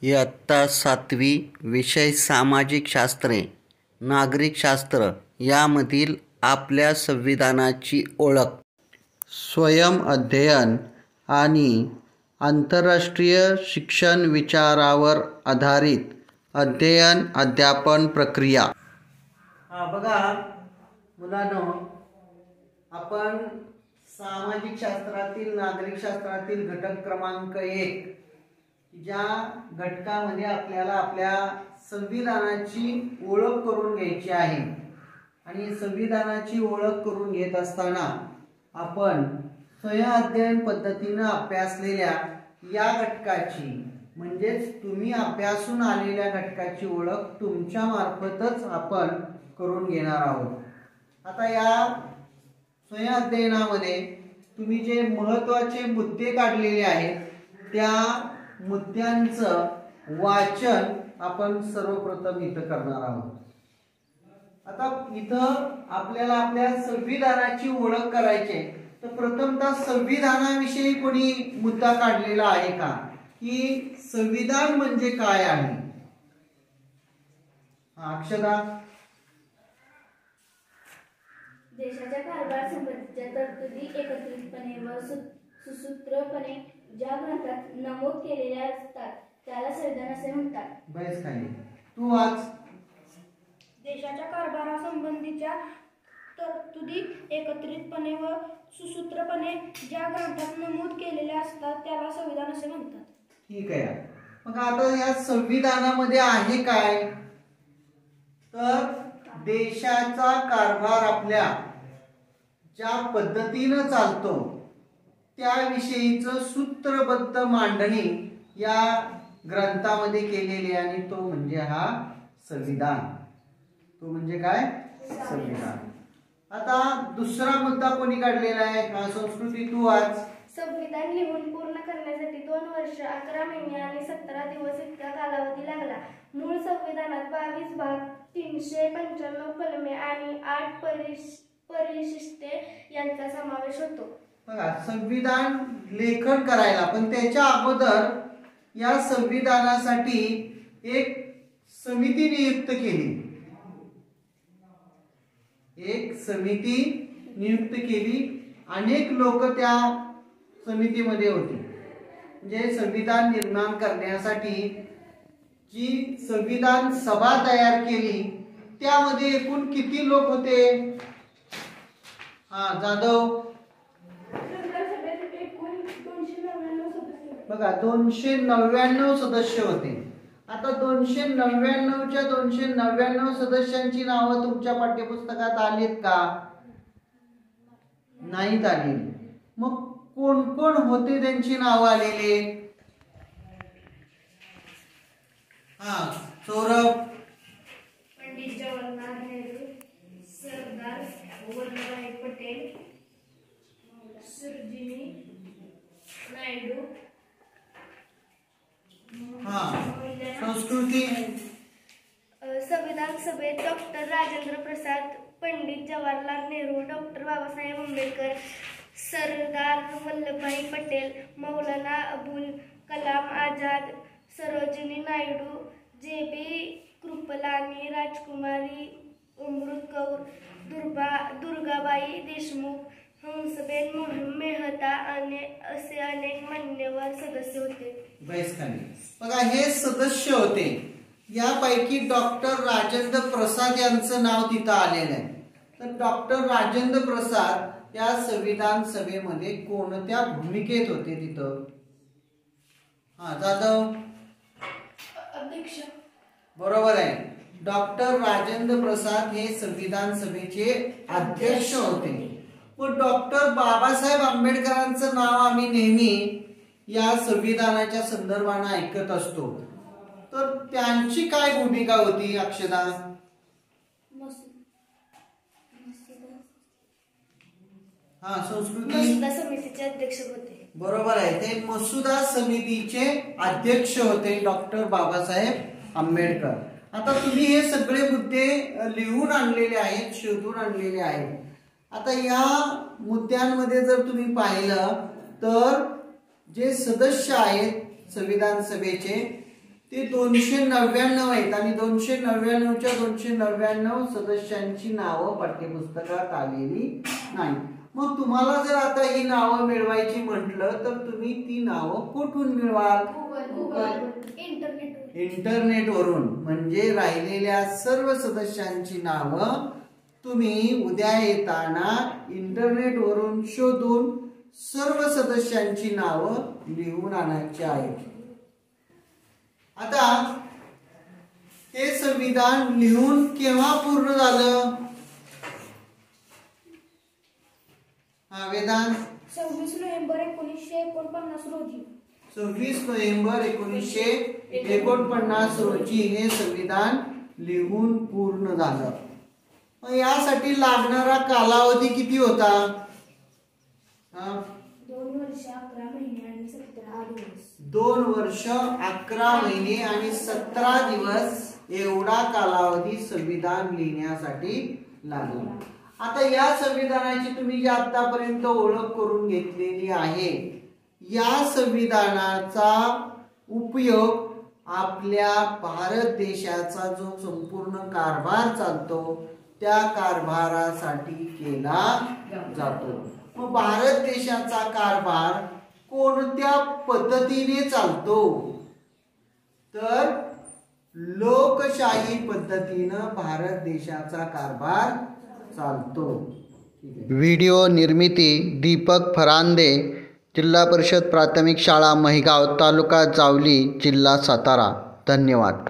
इयत्ता 7वी विषय सामाजिक शास्त्रे नागरिकशास्त्र यामधील आपल्या संविधानाची ओळख, स्वयं अध्ययन आणि आंतरराष्ट्रीय शिक्षण विचारावर आधारित अध्ययन अध्यापन प्रक्रिया। बघा मुलांनो, आपण सामाजिक शास्त्रातील नागरिकशास्त्रातील घटक क्रमांक 1 ज्या घटकामध्ये आपल्याला आपल्या संविधानाची ओळख करून घ्यायची आहे आणि संविधानाची ओळख करून घेत असताना आपण स्वयं अध्ययन पद्धतीने अभ्यासलेल्या या घटकाची म्हणजेच तुम्ही अभ्यासून आलेल्या घटकाची ओळख तुमच्या मार्फतच आपण करून घेणार आहोत। आता या स्वयं अध्ययनामध्ये तुम्ही जे महत्त्वाचे मुद्दे काढलेले आहेत त्या मुद्द्यांचं वाचन आपण सर्वप्रथम इथं करणार आहोत। आता इथं आपल्याला आपल्या संविधानाची ओळख करायची आहे, तर प्रथमतः संविधानाविषयी कोणी मुद्दा काढलेला आहे का, की संविधान म्हणजे काय आहे? अक्षदा, देशाच्या कारभार संबंधीच्या तरतुदी एकत्रितपणे व सुसूत्रपणे ज्या ग्रंथात नमूद केलेल्या असतात त्याला संविधान असे म्हणतात। बस खाली तू वाच। देशाच्या कारभारासंबंधीच्या तरतुदी एकत्रितपणे व सुसूत्रपणे ज्या ग्रंथात नमूद केलेल्या असतात त्याला संविधान असे म्हणतात। ठीक आहे। मग आता या संविधानामध्ये आहे काय, तर देशाचा कारभार आपल्या ज्या पद्धतीने चालतो त्याविषयीचं सूत्रबद्ध मांडणी या ग्रंथामध्ये केलेली आणि तो म्हणजे हा संविधान। तो म्हणजे काय? संविधान। आता दुसरा मुद्दा कोणी काढलेला आहे? संस्कृती, तू वाच। संविधान लिहून पूर्ण करण्यासाठी 2 वर्ष 11 महिने आणि 17 दिवस इतका कालावधी लागला। मूळ संविधानात 22 भाग, 395 कलमे आणि 8 परिशिष्टे यांचा समावेश होतो। बघा, संविधान लेखन करायला पण त्याच्या अगोदर या संविधानासाठी एक समिती नियुक्त केली। एक समिती नियुक्त केली, अनेक लोक त्या समितीमध्ये होते। म्हणजे संविधान निर्माण करण्यासाठी जी संविधान सभा तयार केली त्यामध्ये एकूण किती लोक होते? जाधव, बघा 299 सदस्य होते। आता 299च्या 299 सदस्यांची नावं तुमच्या पाठ्यपुस्तकात आलीत का? नाहीत आली। मग कोण कोण होते त्यांची नावं आलेले? सौरभ, पंडित जवाहरलाल नेहरू, सरदार वल्लभभाई पटेल, सरोजिनी नायडू। संस्कृती, संविधान सभेत doctor Rajendra Prasad, Pandit Jawaharlal Nehru, doctor Babasaheb Ambedkar, Sardar Vallabhbhai Patel, Maulana Abul Kalam Azad, Sarojini Naidu, JB. Kripalani, राजकुमारी अमृत कौर, दुर्गाबाई देशमुख, हंसबेन मेहता असे अनेक मान्यवर सदस्य होते। बघा, हे सदस्य होते। यापैकी डॉक्टर राजेंद्र प्रसाद यांचं नाव तिथं आलेलं आहे। तर डॉक्टर राजेंद्र प्रसाद या संविधान सभेमध्ये कोणत्या भूमिकेत होते तिथं? जाधव, अध्यक्ष। बरोबर आहे। डॉक्टर राजेंद्र प्रसाद हे संविधान सभेचे अध्यक्ष होते। पण डॉक्टर बाबासाहेब आंबेडकरांचं नाव आम्ही नेहमी या संविधानाच्या संदर्भाने ऐकत असतो, तर त्यांची काय भूमिका होती अक्षदा? संस्कृती, मसुदा समितीचे अध्यक्ष होते। बरोबर आहे, ते मसुदा समितीचे अध्यक्ष होते डॉक्टर बाबासाहेब आंबेडकर। आता तुम्ही हे सगळे मुद्दे लिहून आणलेले आहेत, शोधून आणलेले आहेत। आता या मुद्द्यांमध्ये जर तुम्ही पाहिलं तर जे सदस्य आहेत संविधान सभेचे ते 299 आहेत आणि 299च्या 299 सदस्यांची नावं पाठ्यपुस्तकात आलेली नाही. मग तुम्हाला जर आता ही नावं मिळवायची म्हटलं तर तुम्ही ती नावं कुठून मिळवाल? इंटरनेटवरून. म्हणजे राहिलेल्या सर्व सदस्यांची नावं तुम्ही उद्या येताना इंटरनेटवरून शोधून सर्व सदस्यांची नावं लिहून आणायची आहेत. आता हे संविधान लिहून केव्हा पूर्ण झालं? वेदांत 26 नोव्हेंबर 1949 रोजी. 26 नोव्हेंबर 1949 रोजी हे संविधान लिहून पूर्ण झालं. मग यासाठी लागणारा कालावधी किती होता? 2 वर्ष 11 महिने आणि 17 दिवस. 2 वर्ष 11 महिने आणि 17 दिवस एवढा कालावधी संविधान लिहिण्यासाठी लागला. आता या संविधानाची तुम्ही जी आतापर्यंत ओळख करून घेतलेली आहे, या संविधानाचा उपयोग आपल्या भारत देशाचा जो संपूर्ण कारभार चालतो त्या कारभारासाठी केला जातो. मग भारत देशाचा कारभार कोणत्या पद्धतीने चालतो? तर लोकशाही पद्धतीनं भारत देशाचा कारभार चालतो. व्हिडिओ निर्मिती दीपक फरांदे, जिल्हा परिषद प्राथमिक शाळा महिगाव, तालुका जावली, जिल्हा सातारा. धन्यवाद.